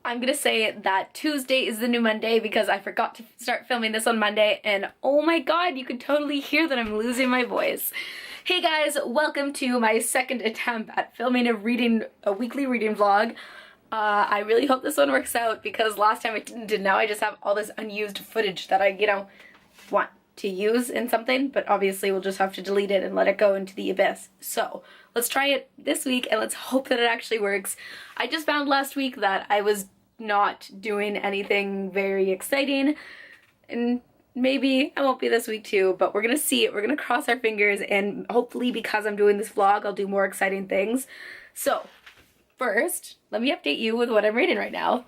I'm gonna say that Tuesday is the new Monday because I forgot to start filming this on Monday, and oh my god, you could totally hear that I'm losing my voice. Hey guys, welcome to my second attempt at filming a weekly reading vlog. I really hope this one works out because last time it didn't, and now I just have all this unused footage that I, want to use in something, but obviously we'll just have to delete it and let it go into the abyss. So let's try it this week and let's hope that it actually works. I just found last week that I was not doing anything very exciting, and maybe I won't be this week too, but we're gonna see it. We're gonna cross our fingers, and hopefully because I'm doing this vlog, I'll do more exciting things. So first, let me update you with what I'm reading right now.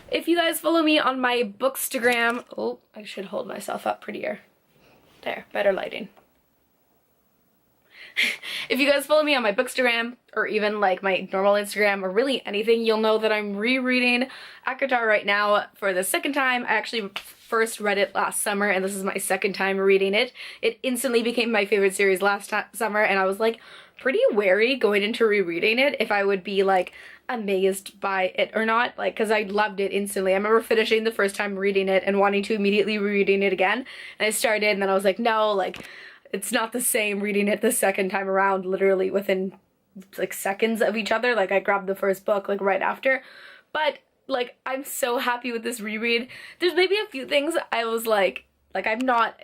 If you guys follow me on my Bookstagram, oh, I should hold myself up prettier. There, better lighting. If you guys follow me on my Bookstagram, or even like my normal Instagram, or really anything, you'll know that I'm rereading ACOTAR right now for the second time. I actually first read it last summer, and this is my second time reading it. It instantly became my favorite series last summer, and I was like pretty wary going into rereading it if I would be like amazed by it or not, like, because I loved it instantly. I remember finishing the first time reading it and wanting to immediately rereading it again, and I started and then I was like, no, like, it's not the same reading it the second time around, literally within like seconds of each other. Like, I grabbed the first book like right after, but like, I'm so happy with this reread. There's maybe a few things I was like I'm not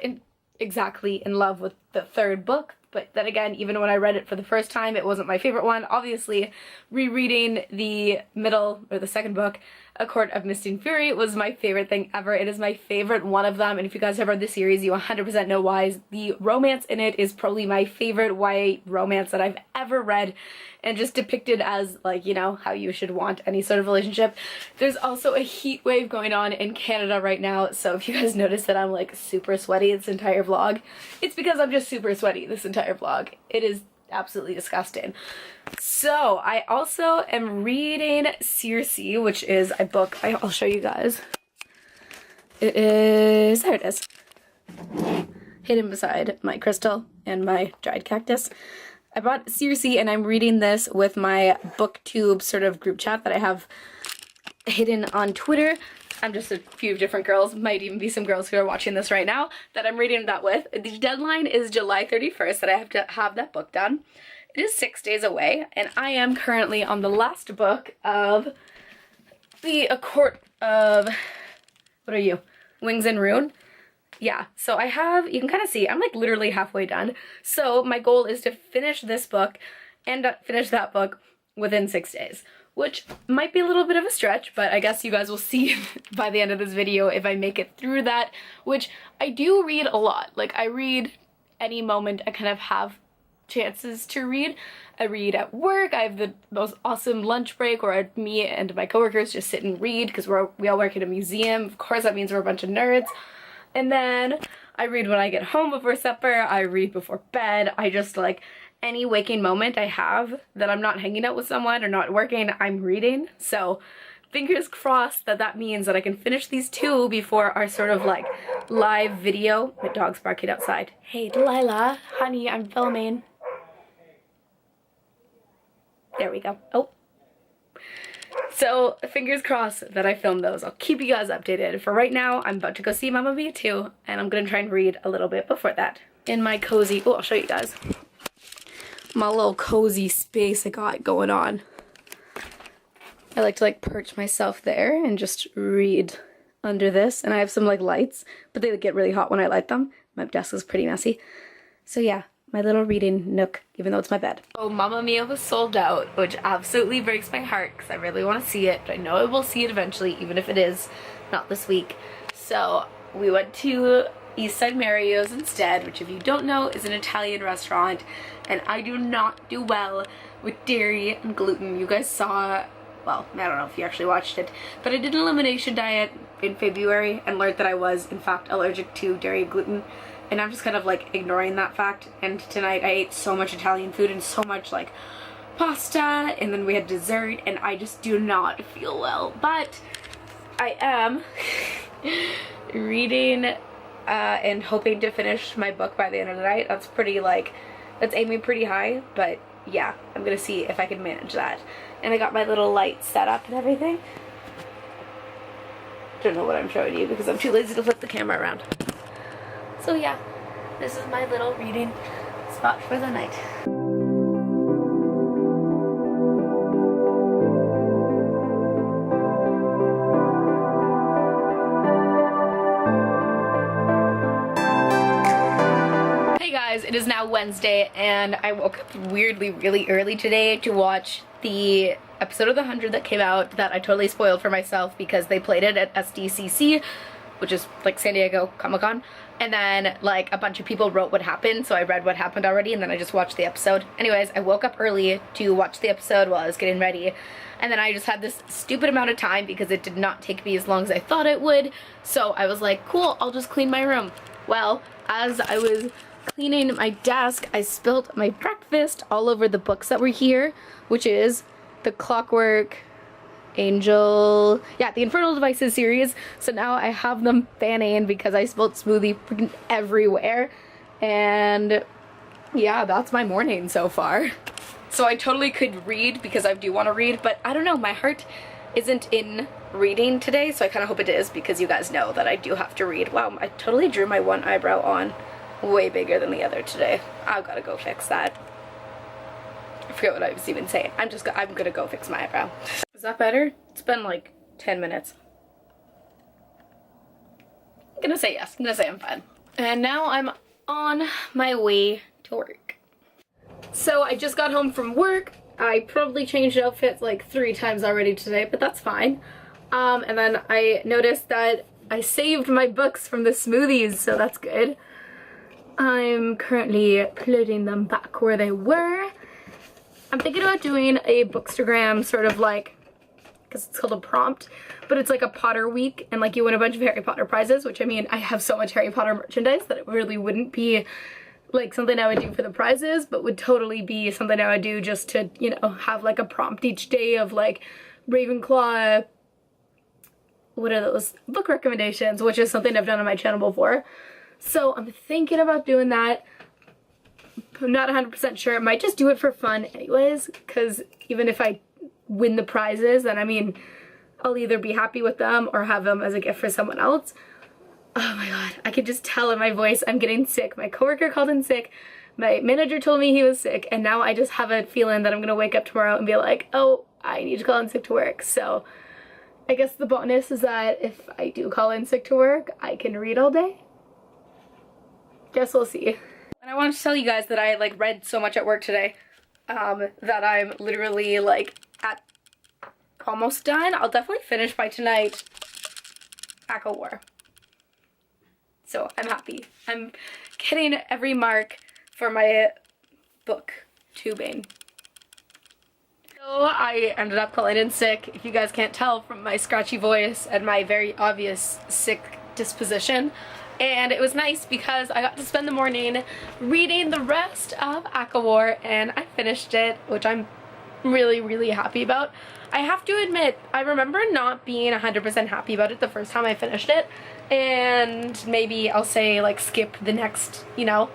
exactly in love with the third book, but then again, even when I read it for the first time, it wasn't my favorite one. Obviously, rereading the second book, A Court of Mist and Fury, was my favorite thing ever. It is my favorite one of them, and if you guys have read the series, you 100% know why. The romance in it is probably my favorite YA romance that I've ever read, and just depicted as, like, you know, how you should want any sort of relationship. There's also a heat wave going on in Canada right now, so if you guys notice that I'm like super sweaty this entire vlog, it's because I'm just super sweaty this entire vlog. It is absolutely disgusting. So I also am reading Circe, which is a book. I'll show you guys. It is, there it is, hidden beside my crystal and my dried cactus. I bought Circe, and I'm reading this with my booktube sort of group chat that I have hidden on Twitter. I'm just a few different girls, might even be some girls who are watching this right now, that I'm reading that with. The deadline is July 31st that I have to have that book done. It is 6 days away, and I am currently on the last book of A Court of, what are you, Wings and Ruin? Yeah, so I have, you can kind of see, I'm like literally halfway done. So my goal is to finish this book and finish that book within 6 days, which might be a little bit of a stretch, but I guess you guys will see by the end of this video if I make it through that, which I do read a lot. Like, I read any moment I kind of have chances to read. I read at work. I have the most awesome lunch break where me and my coworkers just sit and read because we all work at a museum. Of course, that means we're a bunch of nerds. And then I read when I get home before supper. I read before bed. I just, like, any waking moment I have that I'm not hanging out with someone or not working, I'm reading. So fingers crossed that that means that I can finish these two before our sort of like live video. My dog's barking outside. Hey Delilah, honey, I'm filming. There we go. Oh. So fingers crossed that I film those. I'll keep you guys updated. For right now, I'm about to go see Mamma Mia 2, and I'm gonna try and read a little bit before that. In my cozy, oh, I'll show you guys. My little cozy space I got going on. I like to like perch myself there and just read under this, and I have some like lights, but they get really hot when I light them. My desk is pretty messy. So yeah, my little reading nook, even though it's my bed. Oh, Mamma Mia was sold out, which absolutely breaks my heart because I really want to see it, but I know I will see it eventually, even if it is not this week. So we went to Eastside Mario's instead, which if you don't know is an Italian restaurant, and I do not do well with dairy and gluten. You guys saw, well, I don't know if you actually watched it, but I did an elimination diet in February and learned that I was in fact allergic to dairy and gluten, and I'm just kind of like ignoring that fact. And tonight I ate so much Italian food and so much like pasta, and then we had dessert, and I just do not feel well. But I am reading and hoping to finish my book by the end of the night. That's pretty like, that's aiming pretty high, but yeah, I'm gonna see if I can manage that. And I got my little light set up and everything. don't know what I'm showing you because I'm too lazy to flip the camera around. So yeah, this is my little reading spot for the night. It is now Wednesday and I woke up weirdly really early today to watch the episode of The 100 that came out that I totally spoiled for myself because they played it at SDCC, which is like San Diego Comic-Con, and then like a bunch of people wrote what happened, so I read what happened already and then I just watched the episode. Anyways, I woke up early to watch the episode while I was getting ready, and then I just had this stupid amount of time because it did not take me as long as I thought it would, so I was like, cool, I'll just clean my room. Well, as I was cleaning my desk, I spilled my breakfast all over the books that were here, which is the Clockwork Angel, yeah, the Infernal Devices series. So now I have them fanning because I spilled smoothie freaking everywhere. And yeah, that's my morning so far. So I totally could read because I do want to read, but I don't know, my heart isn't in reading today, so I kind of hope it is because you guys know that I do have to read. Wow, I totally drew my one eyebrow on way bigger than the other today. I've got to go fix that. I forget what I was even saying. I'm gonna go fix my eyebrow. Is that better? It's been like 10 minutes. I'm gonna say yes. I'm gonna say I'm fine. And now I'm on my way to work. So I just got home from work. I probably changed outfits like 3 times already today, but that's fine. And then I noticed that I saved my books from the smoothies, so that's good. I'm currently putting them back where they were. I'm thinking about doing a Bookstagram sort of like, because it's called a prompt, but it's like a Potter week and like you win a bunch of Harry Potter prizes, which I mean, I have so much Harry Potter merchandise that it really wouldn't be like something I would do for the prizes, but would totally be something I would do just to, you know, have like a prompt each day of like Ravenclaw, what are those, book recommendations, which is something I've done on my channel before. So I'm thinking about doing that. I'm not 100% sure. I might just do it for fun anyways, because even if I win the prizes, then I mean, I'll either be happy with them or have them as a gift for someone else. Oh my god, I could just tell in my voice I'm getting sick. My coworker called in sick, my manager told me he was sick, and now I just have a feeling that I'm gonna wake up tomorrow and be like, oh, I need to call in sick to work. So I guess the bonus is that if I do call in sick to work, I can read all day. Guess we'll see. And I wanted to tell you guys that I like read so much at work today that I'm literally like at almost done. I'll definitely finish by tonight ACOTAR. So I'm happy. I'm getting every mark for my book tubing. So I ended up calling in sick, if you guys can't tell from my scratchy voice and my very obvious sick disposition. And it was nice because I got to spend the morning reading the rest of ACOTAR and I finished it, which I'm really, really happy about. I have to admit, I remember not being 100% happy about it the first time I finished it, and maybe I'll say like skip the next, you know,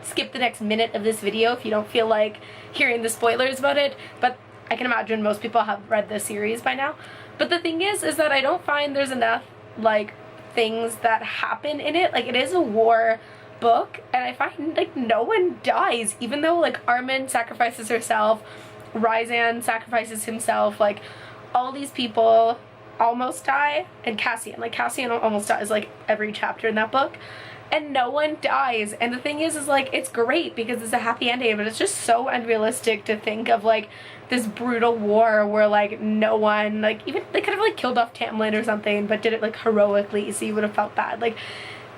skip the next minute of this video if you don't feel like hearing the spoilers about it, but I can imagine most people have read the series by now. But the thing is that I don't find there's enough like things that happen in it. Like, it is a war book and I find like no one dies, even though like Armin sacrifices herself, Ryzan sacrifices himself, like all these people almost die, and Cassian almost dies like every chapter in that book, and no one dies. And the thing is like it's great because it's a happy ending, but it's just so unrealistic to think of like this brutal war where like no one, like even they could have like killed off Tamlin or something, but did it like heroically, so you would have felt bad. Like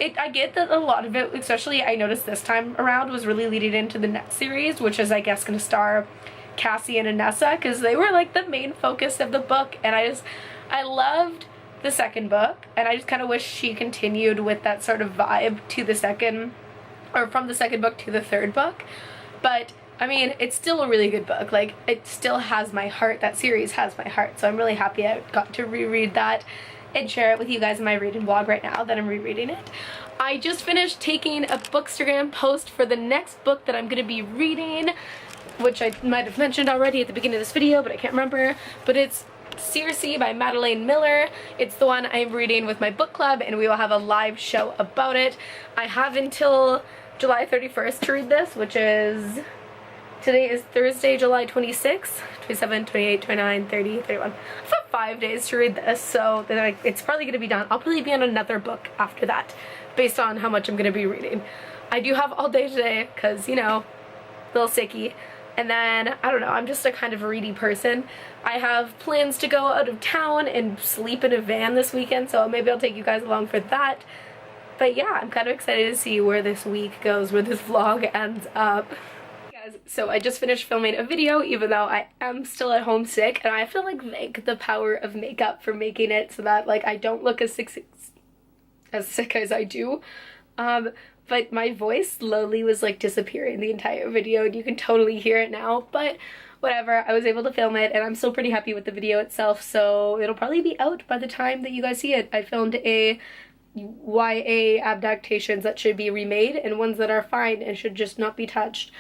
I get that a lot of it, especially I noticed this time around, was really leading into the next series, which is I guess gonna star Cassian and Nessa, because they were like the main focus of the book, and I loved the second book, and I just kind of wish she continued with that sort of vibe to the second, or from the second book to the third book. But I mean, it's still a really good book. Like, it still has my heart. That series has my heart, so I'm really happy I got to reread that and share it with you guys in my reading vlog right now that I'm rereading it. I just finished taking a Bookstagram post for the next book that I'm going to be reading, which I might have mentioned already at the beginning of this video, but I can't remember. But it's Circe by Madeleine Miller. It's the one I'm reading with my book club, and we will have a live show about it. I have until July 31st to read this, which is... Today is Thursday, July 26th, 27, 28, 29, 30, 31. I've got 5 days to read this, so then it's probably going to be done. I'll probably be on another book after that, based on how much I'm going to be reading. I do have all day today, because, you know, a little sicky. And then, I don't know, I'm just a kind of ready person. I have plans to go out of town and sleep in a van this weekend, so maybe I'll take you guys along for that. But yeah, I'm kind of excited to see where this week goes, where this vlog ends up. So I just finished filming a video, even though I am still at home sick, and I feel like thank the power of makeup for making it so that like I don't look as sick as I do. But my voice slowly was like disappearing the entire video, and you can totally hear it now, but whatever, I was able to film it, and I'm still pretty happy with the video itself, so it'll probably be out by the time that you guys see it. I filmed a YA adaptations that should be remade, and ones that are fine and should just not be touched.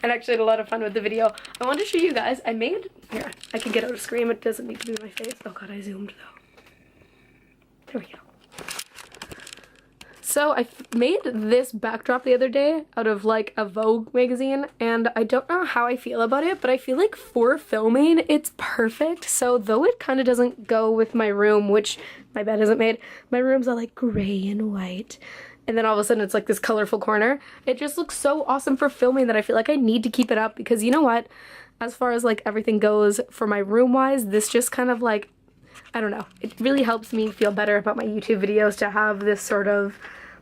And actually had a lot of fun with the video. I want to show you guys, I made, here, I can get out a screen, it doesn't need to be my face. Oh god, I zoomed though. There we go. So I made this backdrop the other day out of like a Vogue magazine, and I don't know how I feel about it, but I feel like for filming it's perfect. So though it kind of doesn't go with my room, which my bed isn't made, my room's all like gray and white, and then all of a sudden it's like this colorful corner. It just looks so awesome for filming that I feel like I need to keep it up, because you know what? As far as like everything goes for my room wise, this just kind of like, I don't know, it really helps me feel better about my YouTube videos to have this sort of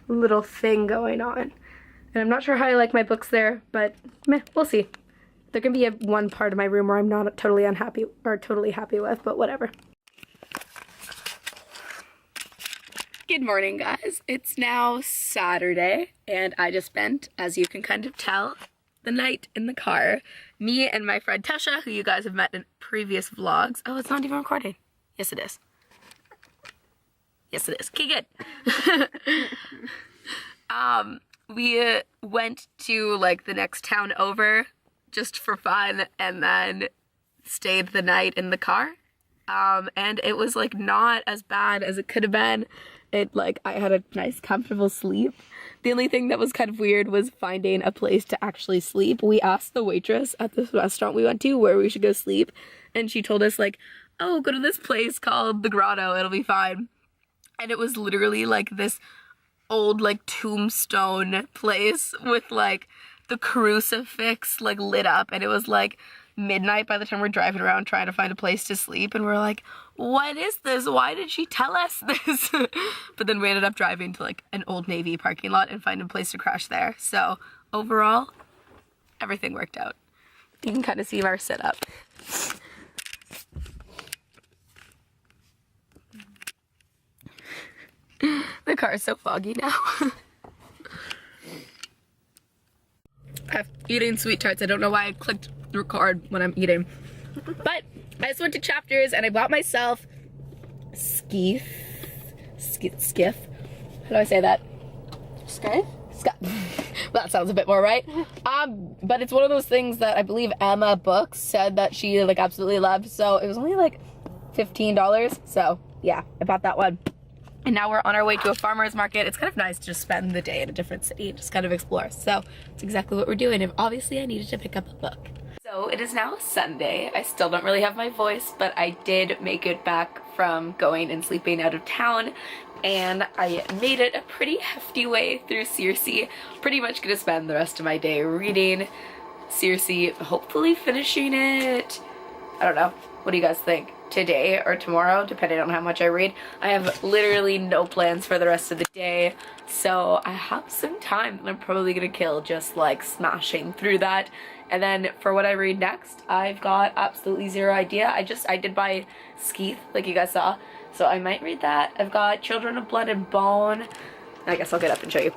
little thing going on. And I'm not sure how I like my books there, but meh, we'll see. There can be one part of my room where I'm not totally unhappy or totally happy with, but whatever. Good morning, guys. It's now Saturday, and I just spent, as you can kind of tell, the night in the car. Me and my friend Tasha, who you guys have met in previous vlogs. Oh, it's not even recording. Yes, it is. Yes, it is. Okay, good. We went to like the next town over just for fun, and then stayed the night in the car. And it was like not as bad as it could have been. I had a nice comfortable sleep. The only thing that was kind of weird was finding a place to actually sleep. We asked the waitress at this restaurant we went to where we should go sleep, and she told us like, oh, go to this place called the Grotto, it'll be fine. And it was literally like this old like tombstone place with like the crucifix like lit up, and it was like midnight by the time we're driving around trying to find a place to sleep, and we're like, what is this? Why did she tell us this? But then we ended up driving to like an Old Navy parking lot and finding a place to crash there. So overall, everything worked out. You can kind of see our setup. The car is so foggy now. I'm eating sweet tarts. I don't know why I clicked record when I'm eating. But I just went to Chapters and I bought myself skiff. How do I say that? Scarf? Well, that sounds a bit more right. But it's one of those things that I believe Emma Books said that she like absolutely loved. So it was only like $15. So yeah, I bought that one. And now we're on our way to a farmer's market. It's kind of nice to just spend the day in a different city and just kind of explore. So it's exactly what we're doing. And obviously I needed to pick up a book. So it is now Sunday. I still don't really have my voice, but I did make it back from going and sleeping out of town. And I made it a pretty hefty way through Circe. Pretty much gonna spend the rest of my day reading Circe, hopefully finishing it. I don't know. What do you guys think? Today or tomorrow, depending on how much I read. I have literally no plans for the rest of the day, so I have some time that I'm probably gonna kill just like smashing through that. And then for what I read next, I've got absolutely zero idea. I did buy Skeeth, like you guys saw, so I might read that. I've got Children of Blood and Bone. I guess I'll get up and show you.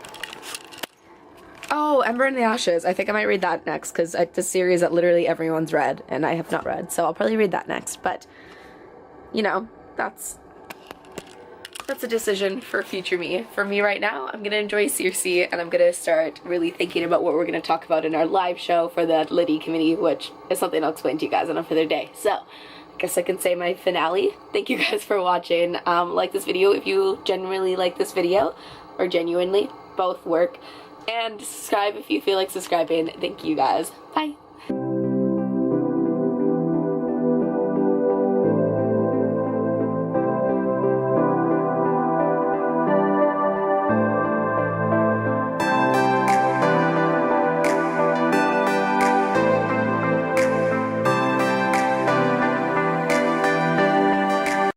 Oh, Ember in the Ashes. I think I might read that next, because it's a series that literally everyone's read and I have not read, so I'll probably read that next. But you know, that's a decision for future me. For me right now, I'm gonna enjoy Circe, and I'm gonna start really thinking about what we're gonna talk about in our live show for the Liddy committee, which is something I'll explain to you guys on another day. So guess I can say my finale. Thank you guys for watching. Like this video if you genuinely like this video, or genuinely, both work. And subscribe if you feel like subscribing. Thank you guys. Bye.